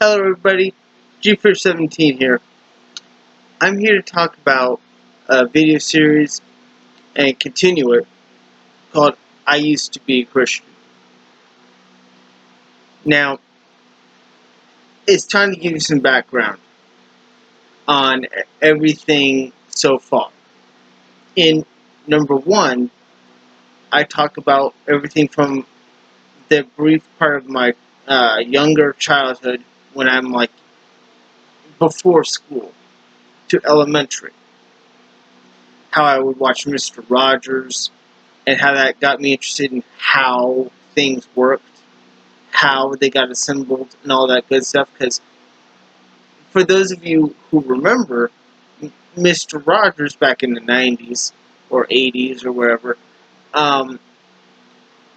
Hello everybody, G17 here. I'm here to talk about a video series and continue it called I Used to Be a Christian. Now, it's time to give you some background on everything so far. In number one, I talk about everything from the brief part of my younger childhood when I'm like before school to elementary. How I would watch Mr. Rogers, and how that got me interested in how things worked, how they got assembled, and all that good stuff. Because for those of you who remember, Mr. Rogers back in the 90s or 80s or wherever,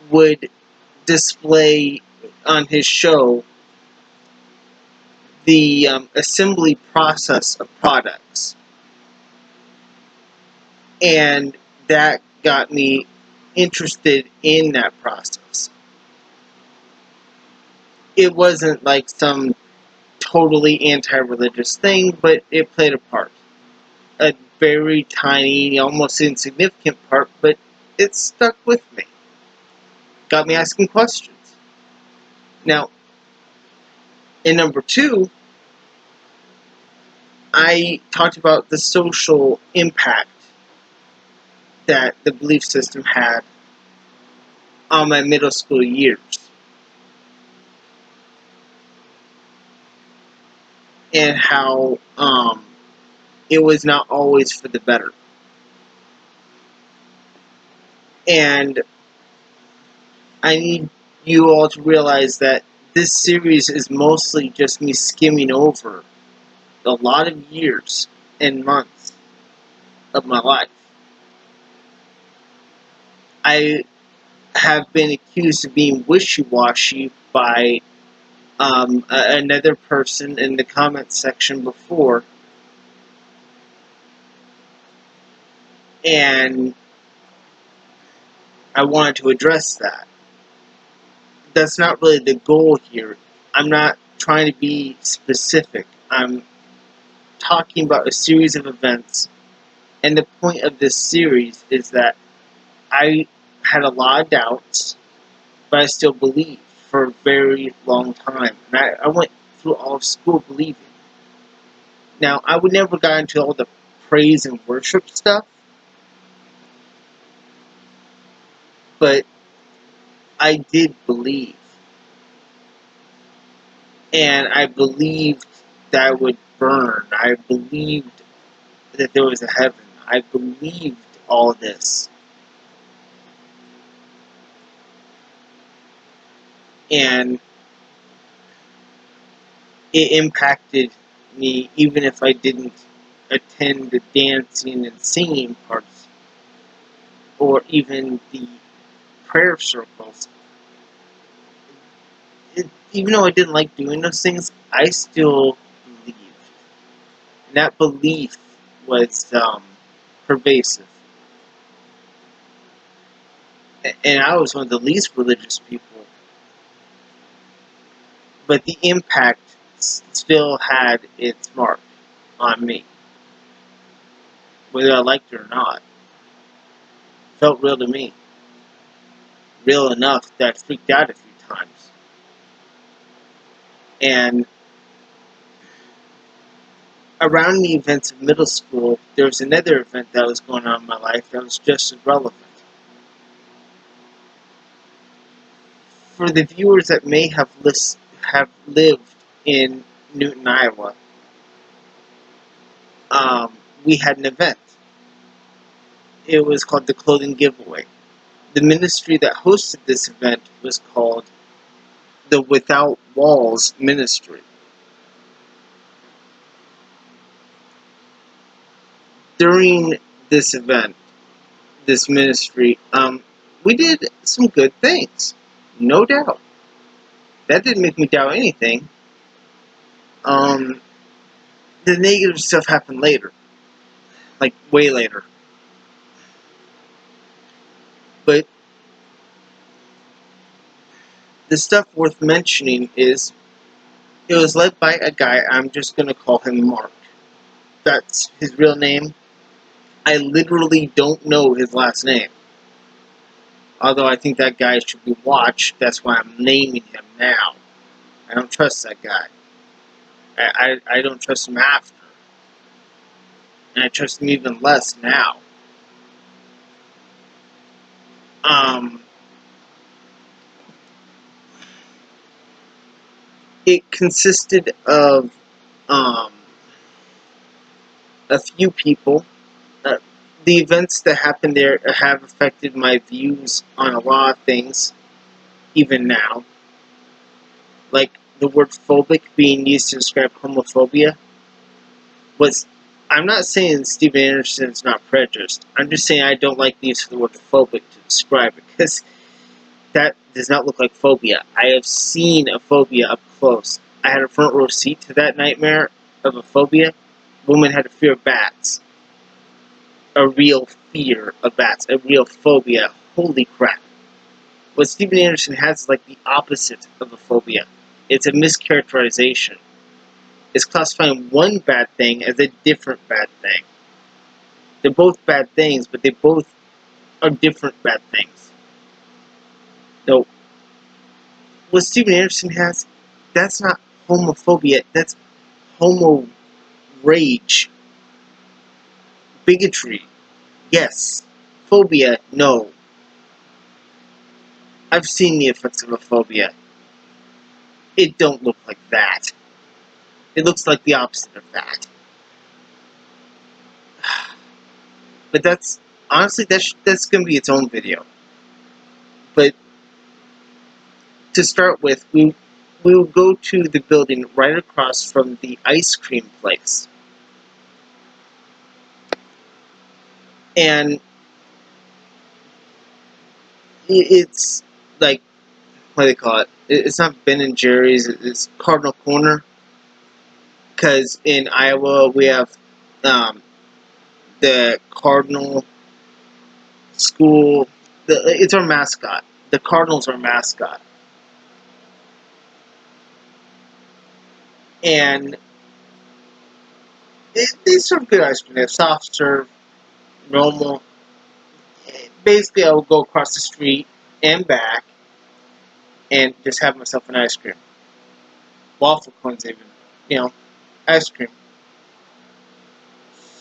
would display on his show the assembly process of products. And that got me interested in that process. It wasn't like some totally anti-religious thing, but it played a part. A very tiny, almost insignificant part, but it stuck with me. Got me asking questions. Now, in number two, I talked about the social impact that the belief system had on my middle school years. And how it was not always for the better. And I need you all to realize that this series is mostly just me skimming over a lot of years and months of my life. I have been accused of being wishy-washy by another person in the comments section before, and I wanted to address that. That's not really the goal here. I'm not trying to be specific. I'm talking about a series of events, and the point of this series is that I had a lot of doubts, but I still believed for a very long time. And I went through all of school believing. Now, I would never got into all the praise and worship stuff, but I did believe. And I believed that I would burn. I believed that there was a heaven. I believed all this. And it impacted me even if I didn't attend the dancing and singing parts or even the prayer circles. Even though I didn't like doing those things, I still believed. And that belief was pervasive. And I was one of the least religious people. But the impact still had its mark on me. Whether I liked it or not. It felt real to me. Real enough that I freaked out a few times. And around the events of middle school, there was another event that was going on in my life that was just as relevant. For the viewers that may have lived in Newton, Iowa, we had an event. It was called the Clothing Giveaway. The ministry that hosted this event was called the Without Walls Ministry. During this event, this ministry, we did some good things, no doubt. That didn't make me doubt anything. The negative stuff happened later, like way later. But the stuff worth mentioning is It was led by a guy, I'm just going to call him Mark. That's his real name. I literally don't know his last name. Although I think that guy should be watched, that's why I'm naming him now. I don't trust that guy. I don't trust him after. And I trust him even less now. It consisted of um, a few people. Uh, the events that happened there have affected my views on a lot of things, even now. Like the word phobic being used to describe homophobia was. I'm not saying Steven Anderson is not prejudiced. I'm just saying I don't like the use of the word phobic to describe it, because that does not look like phobia. I have seen a phobia up close. I had a front row seat to that nightmare of a phobia. Woman had a fear of bats. A real fear of bats. A real phobia. Holy crap. What Steven Anderson has is like the opposite of a phobia. It's a mischaracterization. It's classifying one bad thing as a different bad thing. They're both bad things, but they both are different bad things. So, what Steven Anderson has, that's not homophobia, that's homo rage. Bigotry, yes. Phobia, no. I've seen the effects of a phobia. It don't look like that. It looks like the opposite of that. But that's, honestly, that's going to be its own video. But to start with, we will go to the building right across from the ice cream place. And it's like, what do they call it? It's not Ben and Jerry's, it's Cardinal Corner. Because in Iowa, we have the Cardinal school. It's our mascot. The Cardinals are our mascot. And they serve good ice cream. They have soft serve, normal. Basically, I will go across the street and back and just have myself an ice cream. Waffle cones, even. You know, ice cream.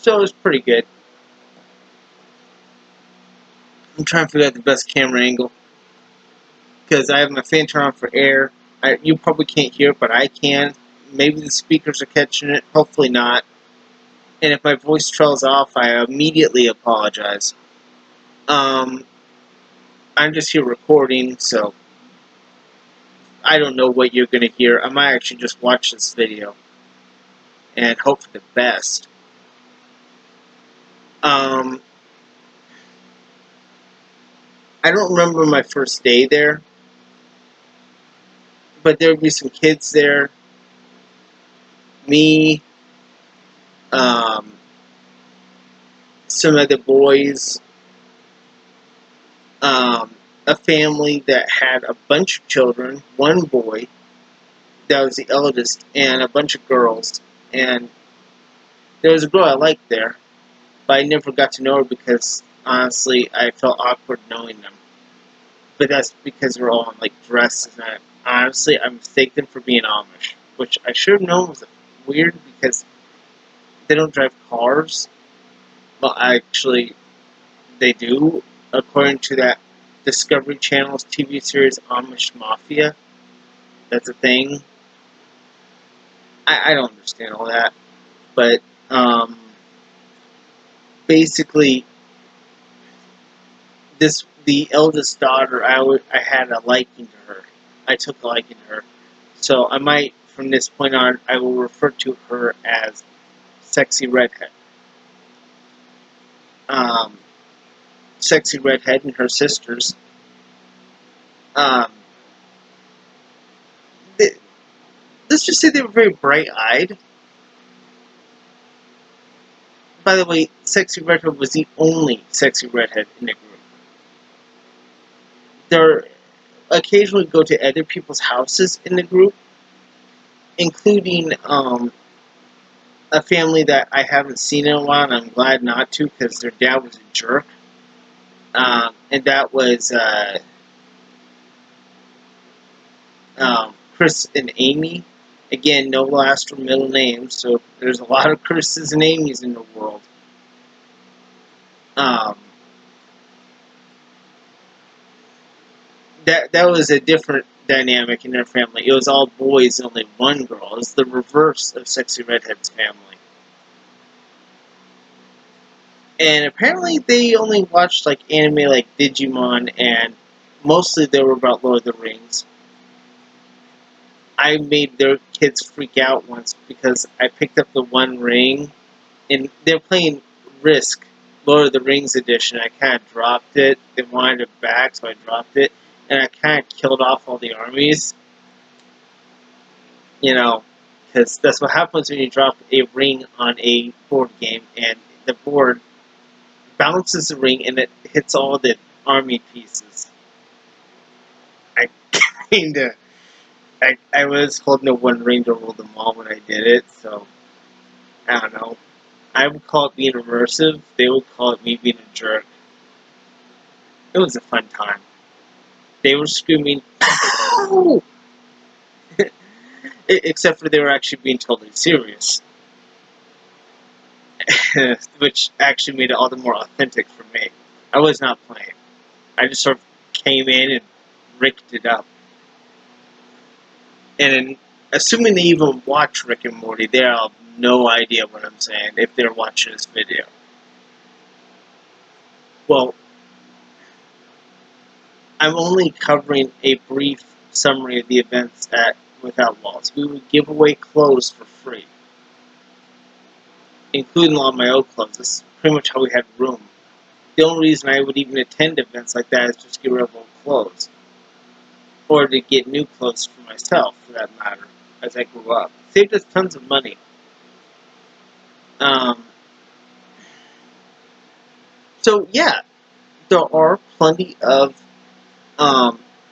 So it's pretty good. I'm trying to figure out the best camera angle, because I have my fan turned on for air. You probably can't hear it, but I can. Maybe the speakers are catching it. Hopefully not. And if my voice trails off, I immediately apologize. I'm just here recording, so I don't know what you're going to hear. I might actually just watch this video and hope for the best. I don't remember my first day there, but there would be some kids there. Me, some other boys, a family that had a bunch of children, one boy that was the eldest, and a bunch of girls. And there was a girl I liked there, but I never got to know her because, honestly, I felt awkward knowing them. But that's because they're all in, like, dresses, and honestly, I mistake them for being Amish, which I should have known was weird because they don't drive cars. Well, actually, they do, according to that Discovery Channel's TV series Amish Mafia. That's a thing. I don't understand all that, but basically, the eldest daughter, I had a liking to her. I took a liking to her, so I might, from this point on, I will refer to her as Sexy Redhead. Um, Sexy Redhead and her sisters. Um, they, let's just say they were very bright-eyed. By the way, Sexy Redhead was the only Sexy Redhead in the group. They occasionally go to other people's houses in the group, including a family that I haven't seen in a while, and I'm glad not to because their dad was a jerk. And that was Chris and Amy. Again, no last or middle names, so there's a lot of Chris's and Amy's in the world. Um, that was a different dynamic in their family. It was all boys and only one girl. It was the reverse of Sexy Redhead's family. And apparently they only watched like anime like Digimon, and mostly they were about Lord of the Rings. I made their kids freak out once because I picked up the One Ring, and they're playing Risk, Lord of the Rings edition. I kind of dropped it. They wanted it back, so I dropped it, and I kind of killed off all the armies. You know, because that's what happens when you drop a ring on a board game, and the board bounces the ring and it hits all the army pieces. I kinda, I was holding a One Ring to rule them all when I did it, so I don't know. I would call it being immersive. They would call it me being a jerk. It was a fun time. They were screaming, "Ow!" Except for they were actually being totally serious, which actually made it all the more authentic for me. I was not playing. I just sort of came in and ricked it up. And assuming they even watch Rick and Morty, they have no idea what I'm saying if they're watching this video. Well, I'm only covering a brief summary of the events at Without Walls. We would give away clothes for free, including all my old clothes. This is pretty much how we had room. The only reason I would even attend events like that is just to get rid of old clothes. Or to get new clothes for myself, for that matter, as I grew up. Saved us tons of money. Um, so, yeah, there are plenty of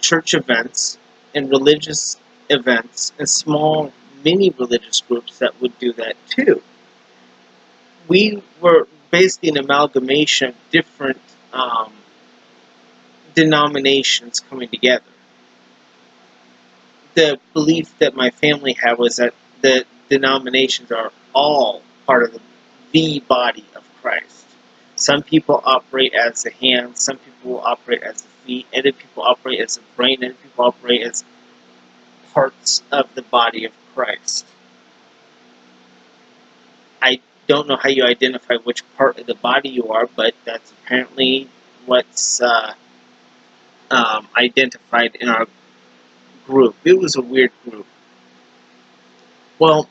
church events and religious events and small mini religious groups that would do that too. We were basically an amalgamation of different denominations coming together. The belief that my family had was that the denominations are all part of the body of Christ. Some people operate as the hands, some people operate as the feet, other people operate as the brain, other people operate as parts of the body of Christ. I don't know how you identify which part of the body you are, but that's apparently what's identified in our group. It was a weird group. Well,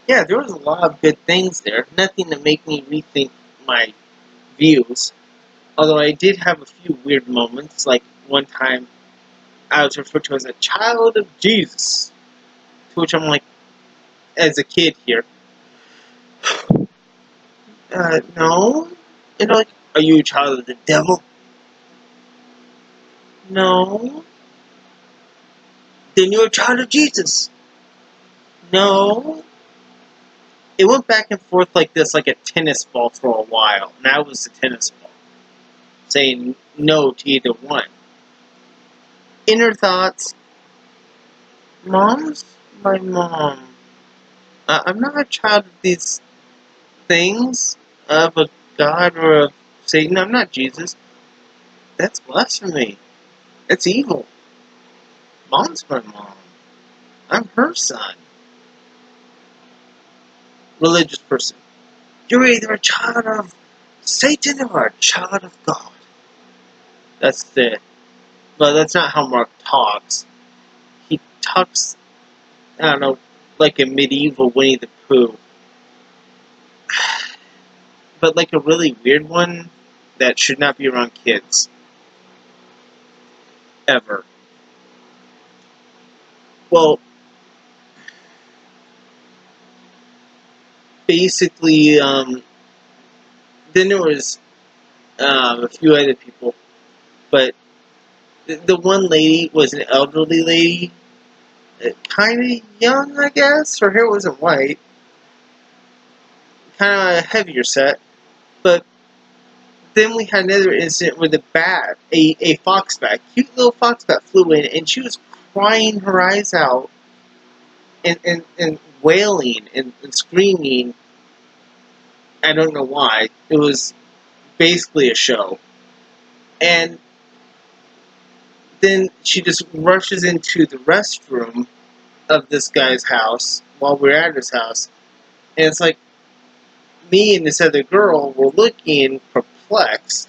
yeah, there was a lot of good things there. Nothing to make me rethink my views. Although I did have a few weird moments, like one time I was referred to as a child of Jesus. To which I'm like, as a kid here, no. And they're like, are you a child of the devil? No. Then you're a child of Jesus. No. It went back and forth like this, like a tennis ball for a while. And I was the tennis ball, saying no to either one. Inner thoughts. Mom's my mom. I'm not a child of these things, of a God or of Satan. I'm not Jesus. That's blasphemy. That's evil. Mom's my mom. I'm her son. Religious person. You're either a child of Satan or a child of God. That's the... Well, that's not how Mark talks. He talks, I don't know, like a medieval Winnie the Pooh. But like a really weird one that should not be around kids. Ever. Well, basically, then there was a few other people, but the one lady was an elderly lady, kind of young, I guess. Her hair wasn't white. Kind of heavier set. But then we had another incident with a bat, a fox bat, cute little fox bat flew in, and she was crying her eyes out and wailing and screaming. I don't know why. It was basically a show. And then she just rushes into the restroom of this guy's house while we're at his house. And it's like, me and this other girl were looking perplexed.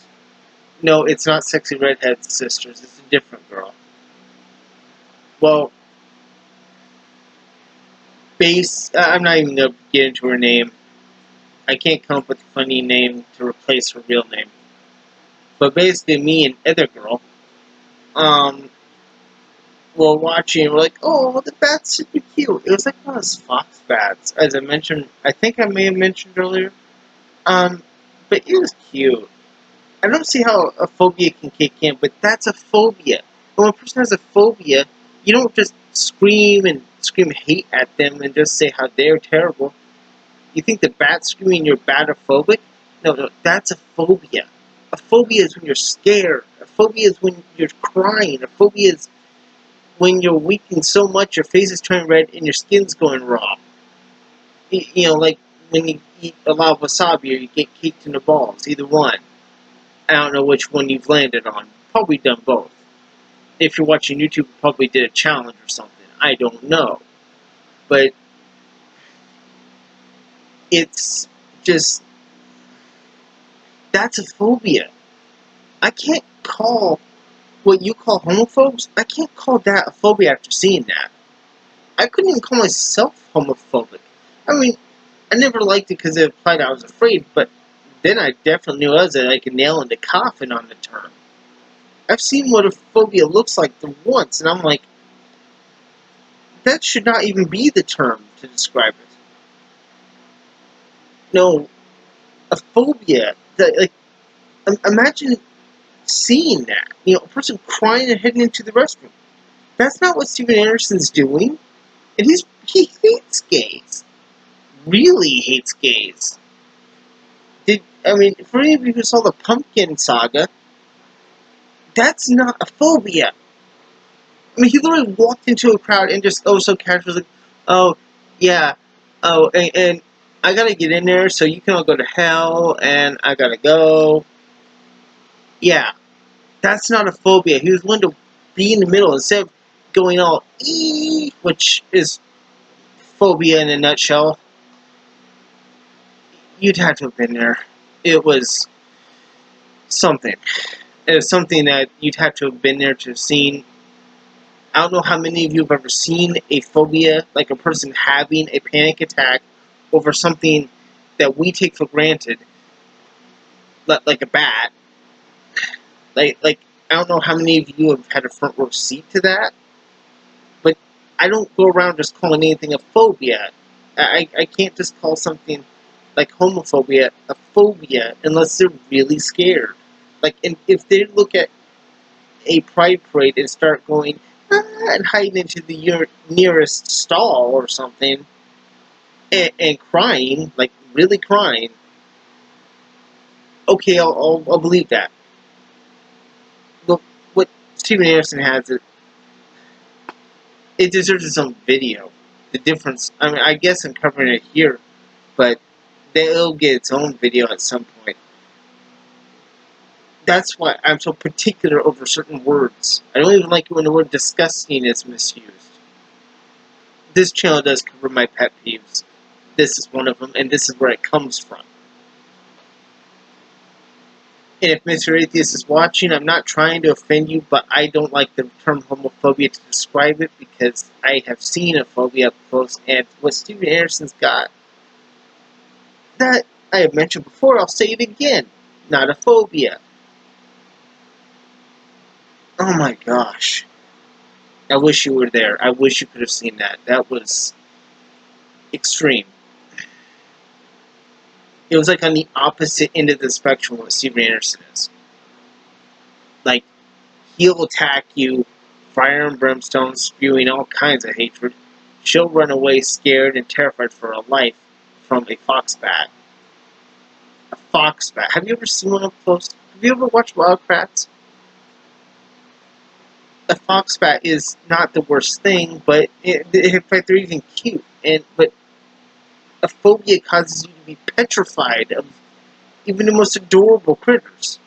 No, it's not Sexy Redhead Sisters. It's a different girl. Well, I'm not even going to get into her name. I can't come up with a funny name to replace her real name. But basically, me and other girl, were watching, we're like, oh, well, the bat's super cute. It was like one of those fox bats, as I mentioned, I think I may have mentioned earlier. But it was cute. I don't see how a phobia can kick in, but that's a phobia. When a person has a phobia, you don't just scream hate at them and just say how they're terrible. You think the bat screaming you're batophobic? No, that's a phobia. A phobia is when you're scared. A phobia is when you're crying. A phobia is when you're weakening so much your face is turning red and your skin's going raw. You know, like when you eat a lot of wasabi or you get kicked in the balls. Either one. I don't know which one you've landed on. Probably done both. If you're watching YouTube, you probably did a challenge or something. I don't know. But it's just, that's a phobia. I can't call what you call homophobes, I can't call that a phobia after seeing that. I couldn't even call myself homophobic. I mean, I never liked it because it implied I was afraid, but then I definitely knew I was like a nail in the coffin on the term. I've seen what a phobia looks like once, and I'm like, that should not even be the term to describe it. No, a phobia. Imagine seeing that. You know, a person crying and heading into the restroom. That's not what Steven Anderson's doing. And he hates gays. Really hates gays. For any of you who saw the Pumpkin Saga, that's not a phobia. I mean, he literally walked into a crowd and just, so casually, like, oh, yeah, and I gotta get in there, so you can all go to hell, and I gotta go. Yeah, that's not a phobia. He was willing to be in the middle instead of going all, which is phobia in a nutshell. You'd have to have been there. It was something. It was something that you'd have to have been there to have seen. I don't know how many of you have ever seen a phobia, like a person having a panic attack over something that we take for granted, like a bat. Like I don't know how many of you have had a front row seat to that, but I don't go around just calling anything a phobia. I can't just call something like homophobia a phobia unless they're really scared. Like, and if they look at a pride parade and start going and hiding into the nearest stall or something and crying, like really crying, okay, I'll believe that. But what Steven Anderson has, it deserves its own video. The difference, I mean, I guess I'm covering it here, but it'll get its own video at some point. That's why I'm so particular over certain words. I don't even like it when the word disgusting is misused. This channel does cover my pet peeves. This is one of them, and this is where it comes from. And if Mr. Atheist is watching, I'm not trying to offend you, but I don't like the term homophobia to describe it because I have seen a phobia up close, and what Steven Anderson's got, that I have mentioned before, I'll say it again, not a phobia. Oh my gosh. I wish you were there. I wish you could have seen that. That was extreme. It was like on the opposite end of the spectrum of what Steven Anderson is. Like, he'll attack you fire and brimstone, spewing all kinds of hatred. She'll run away scared and terrified for her life from a foxbat. A foxbat. Have you ever seen one up close? Have you ever watched Wildcrats? A foxbat is not the worst thing, but in fact they're even cute. But a phobia causes you to be petrified of even the most adorable critters.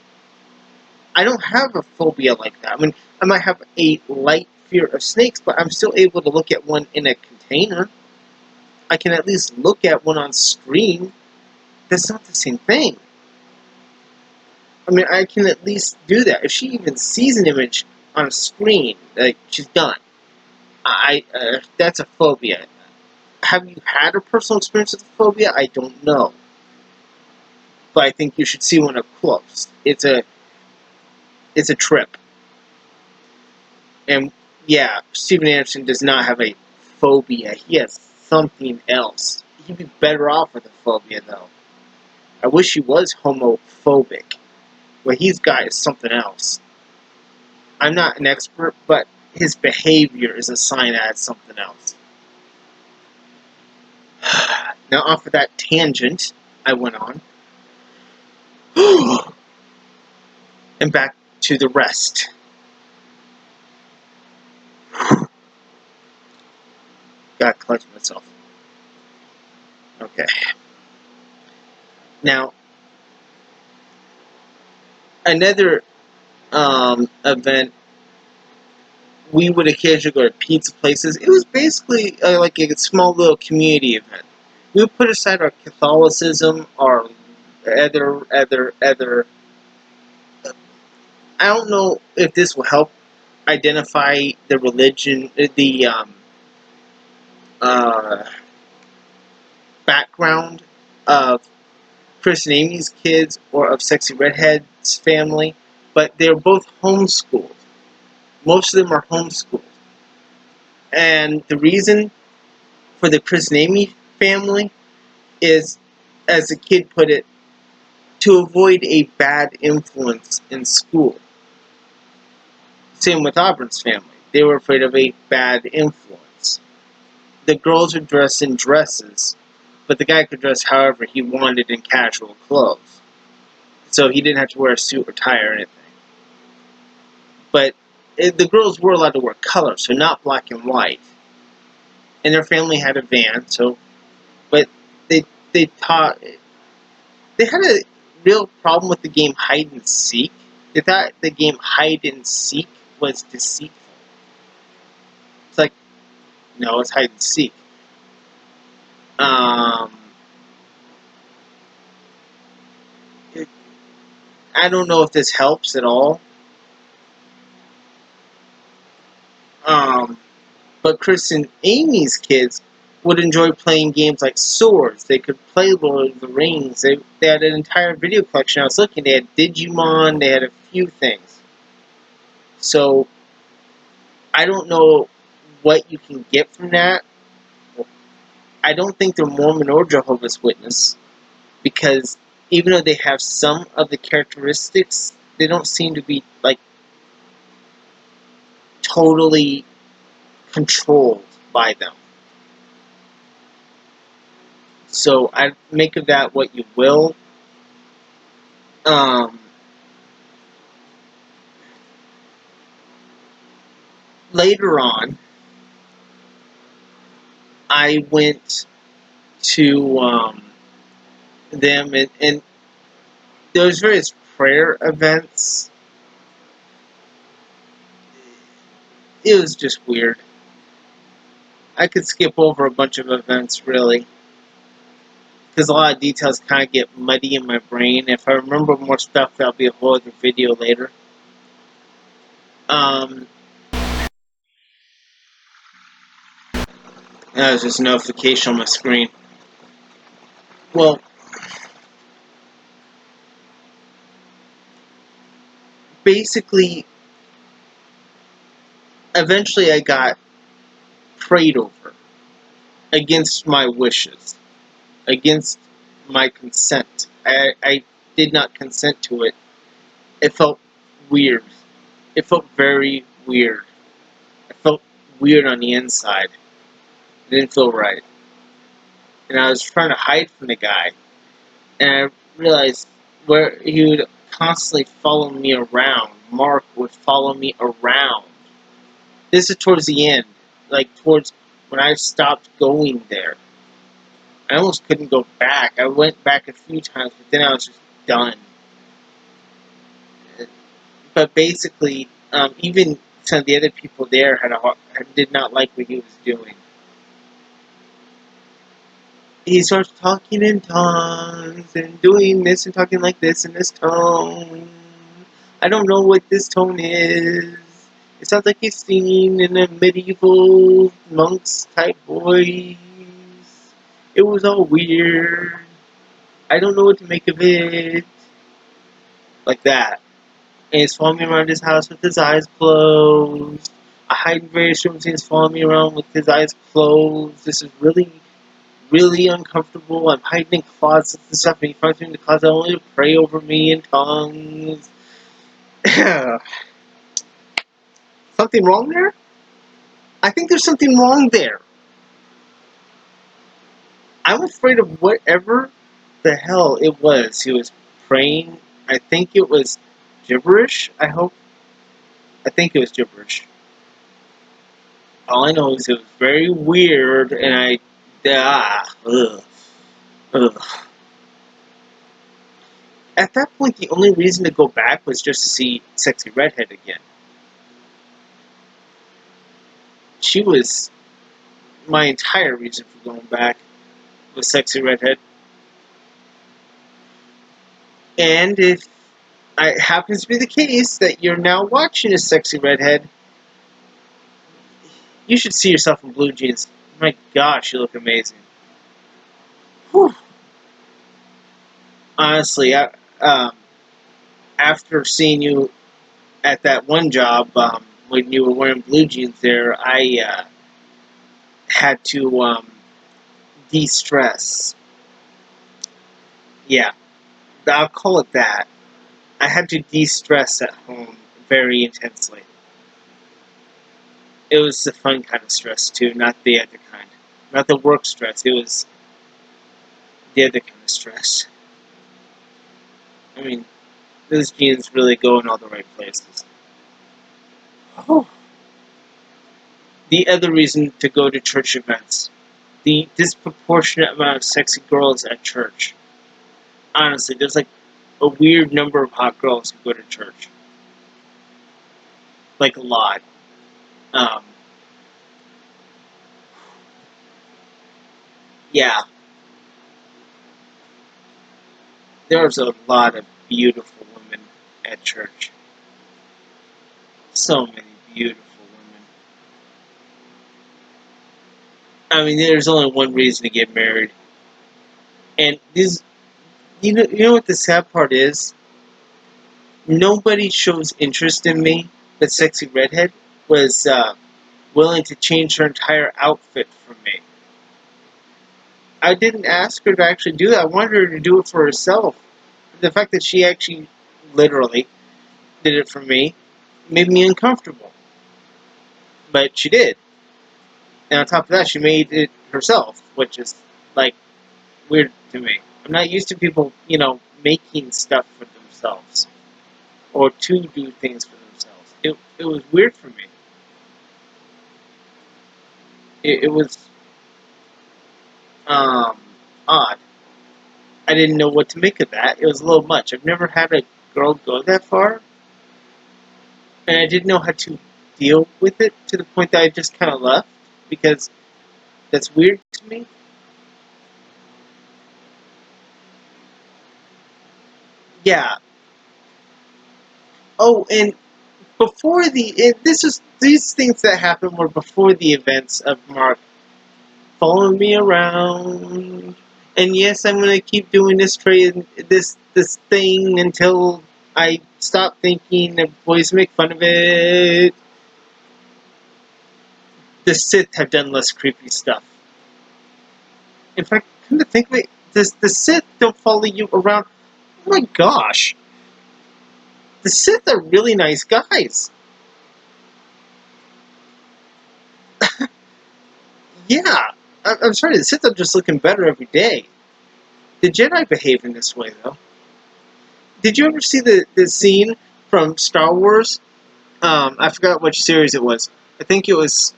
I don't have a phobia like that. I mean, I might have a light fear of snakes, but I'm still able to look at one in a container. I can at least look at one on screen. That's not the same thing. I mean, I can at least do that. If she even sees an image on a screen, like, she's done. That's a phobia. Have you had a personal experience with a phobia? I don't know. But I think you should see one up close. It's a trip. And yeah, Steven Anderson does not have a phobia. He has something else. He'd be better off with a phobia, though. I wish he was homophobic. What he's got is something else. I'm not an expert, but his behavior is a sign that it's something else. Now, off of that tangent, I went on. And back to the rest. Gotta collect myself. Okay. Now, another event, we would occasionally go to pizza places. It was basically like a small little community event. We would put aside our Catholicism, our other. I don't know if this will help identify the religion, the background of Chris and Amy's kids or of Sexy Redhead's family, but they're both homeschooled. Most of them are homeschooled. And the reason for the Chris and Amy family is, as the kid put it, to avoid a bad influence in school. Same with Auburn's family. They were afraid of a bad influence. The girls would dress in dresses, but the guy could dress however he wanted in casual clothes. So he didn't have to wear a suit or tie or anything. But the girls were allowed to wear color, so not black and white. And their family had a van, but they taught. They had a real problem with the game hide and seek. They thought the game hide and seek was deceitful. It's like, no, it's hide and seek. I don't know if this helps at all. But Chris and Amy's kids would enjoy playing games like Swords. They could play Lord of the Rings. They had an entire video collection. I was looking. They had Digimon. They had a few things. So I don't know what you can get from that. I don't think they're Mormon or Jehovah's Witness, because even though they have some of the characteristics, they don't seem to be like totally controlled by them. So I make of that what you will. Later on, I went to them, and there was various prayer events. It was just weird. I could skip over a bunch of events, really, because a lot of details kind of get muddy in my brain. If I remember more stuff, that'll be a whole other video later. That was just a notification on my screen. Well, basically, eventually I got prayed over against my wishes, against my consent. I did not consent to it. It felt weird. It felt very weird. weird on the inside. It didn't feel right. And I was trying to hide from the guy. And I realized where he would constantly follow me around. Mark would follow me around. This is towards the end. Like, towards when I stopped going there. I almost couldn't go back. I went back a few times, but then I was just done. But basically, even some of the other people there did not like what he was doing. He starts talking in tongues and doing this and talking like this in this tone. I don't know what this tone is. It sounds like he's singing in a medieval monks type voice. It was all weird. I don't know what to make of it. Like that. And he's following me around his house with his eyes closed. I hide in various rooms and he's following me around with his eyes closed. This is really, really uncomfortable. I'm hiding in closets and stuff, and he finds me in the closet only to pray over me in tongues. Something wrong there? I think there's something wrong there. I'm afraid of whatever the hell it was he was praying. I think it was gibberish, I hope. I think it was gibberish. All I know is it was very weird, and ugh. At that point, the only reason to go back was just to see Sexy Redhead again. She was my entire reason for going back, was Sexy Redhead. And if it happens to be the case that you're now watching a Sexy Redhead, you should see yourself in blue jeans. My gosh, you look amazing. Whew. Honestly, after seeing you at that one job, when you were wearing blue jeans there, I had to de-stress. Yeah, I'll call it that. I had to de-stress at home very intensely. It was the fun kind of stress, too, not the other kind. Not the work stress, it was the other kind of stress. I mean, those jeans really go in all the right places. Oh. The other reason to go to church events. The disproportionate amount of sexy girls at church. Honestly, there's like a weird number of hot girls who go to church. Like a lot. Um, yeah. There's a lot of beautiful women at church. So many beautiful women. I mean, there's only one reason to get married. And this, you know what the sad part is? Nobody shows interest in me, but Sexy Redhead was willing to change her entire outfit for me. I didn't ask her to actually do that. I wanted her to do it for herself. The fact that she actually, literally, did it for me made me uncomfortable. But she did. And on top of that, she made it herself, which is, like, weird to me. I'm not used to people, making stuff for themselves. Or to do things for themselves. It was weird for me. It was, odd. I didn't know what to make of that. It was a little much. I've never had a girl go that far. And I didn't know how to deal with it to the point that I just kind of left. Because that's weird to me. Yeah. Oh, and before these things that happened were before the events of Mark following me around. And yes, I'm gonna keep doing this thing until I stop thinking and boys make fun of it. The Sith have done less creepy stuff. In fact, come to think of it, the Sith don't follow you around. Oh my gosh, the Sith are really nice guys. Yeah, I'm sorry, the Sith are just looking better every day. The Jedi behave in this way, though. Did you ever see the scene from Star Wars? I forgot which series it was. I think it wasn't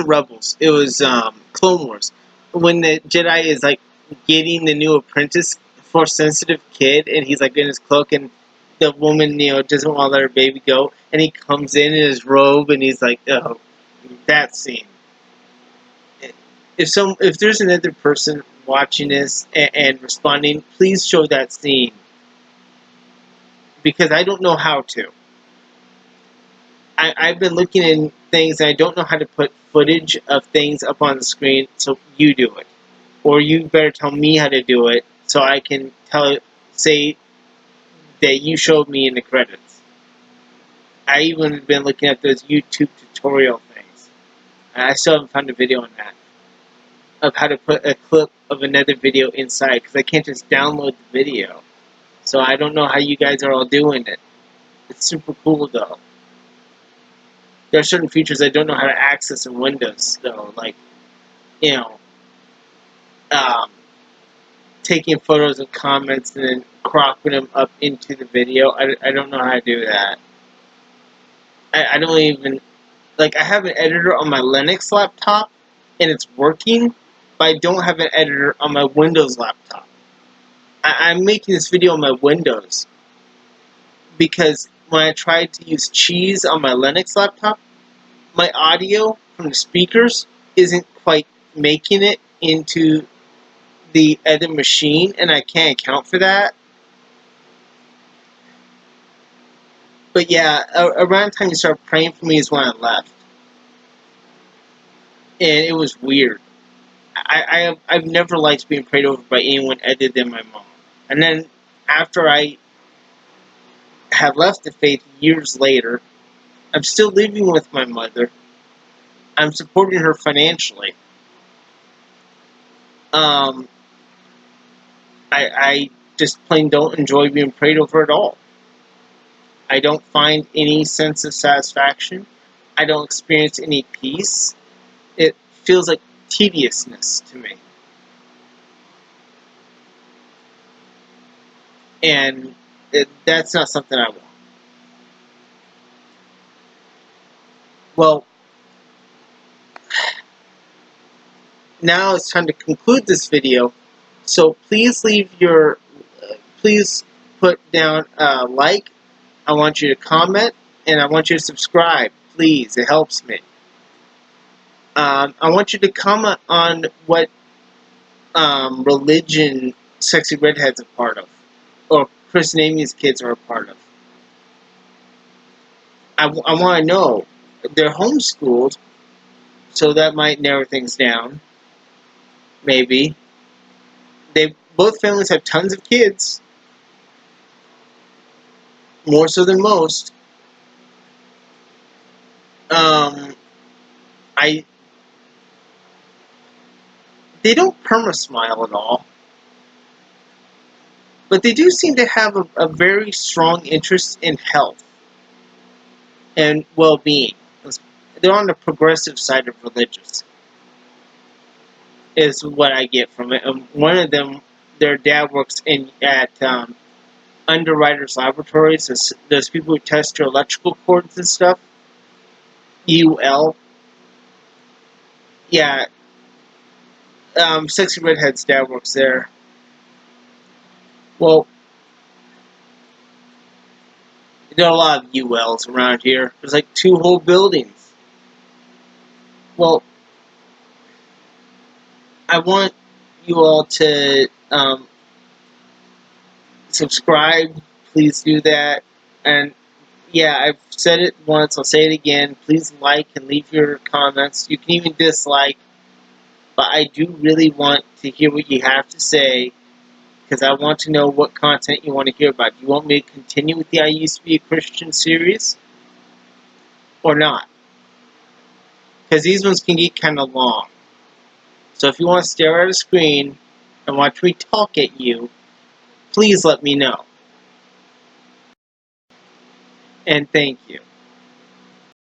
Rebels. It was Clone Wars. When the Jedi is like getting the new apprentice, force sensitive kid, and he's like in his cloak, and the woman, doesn't want to let her baby go, and he comes in his robe, and he's like, oh, that scene. If there's another person watching this and responding, please show that scene, because I don't know how to. I've been looking in things, and I don't know how to put footage of things up on the screen, so you do it. Or you better tell me how to do it, so I can say that you showed me in the credits. I even have been looking at those YouTube tutorial things, and I still haven't found a video on that, of how to put a clip of another video inside, because I can't just download the video. So I don't know how you guys are all doing it. It's super cool, though. There are certain features I don't know how to access in Windows, though, like, you know, um, taking photos and comments and then cropping them up into the video. I don't know how to do that. I don't even, like, I have an editor on my Linux laptop, and it's working, but I don't have an editor on my Windows laptop. I'm making this video on my Windows, because when I tried to use Cheese on my Linux laptop, my audio from the speakers isn't quite making it into the other machine, and I can't account for that. But yeah, around the time you started praying for me is when I left. And it was weird. I've never liked being prayed over by anyone other than my mom. And then after I had left the faith years later, I'm still living with my mother. I'm supporting her financially. Um, I just plain don't enjoy being prayed over at all. I don't find any sense of satisfaction. I don't experience any peace. It feels like tediousness to me. And that's not something I want. Well, now it's time to conclude this video. So please please put down a like. I want you to comment, and I want you to subscribe. Please, it helps me. I want you to comment on what religion Sexy Redhead's a part of, or Chris and Amy's kids are a part of. I want to know. They're homeschooled, so that might narrow things down. Maybe. Both families have tons of kids, more so than most. I They don't perma-smile at all, but they do seem to have a very strong interest in health and well-being. They're on the progressive side of religious, is what I get from it. One of them, their dad works at Underwriters Laboratories. Those people who test your electrical cords and stuff. UL. Yeah. Sexy Redhead's dad works there. Well, there are a lot of ULs around here. There's like 2 whole buildings. Well, I want you all to subscribe. Please do that. And yeah, I've said it once. I'll say it again. Please like and leave your comments. You can even dislike. But I do really want to hear what you have to say, because I want to know what content you want to hear about. Do you want me to continue with the I Used to Be a Christian series? Or not? Because these ones can get kind of long. So if you want to stare at a screen and watch me talk at you, please let me know. And thank you.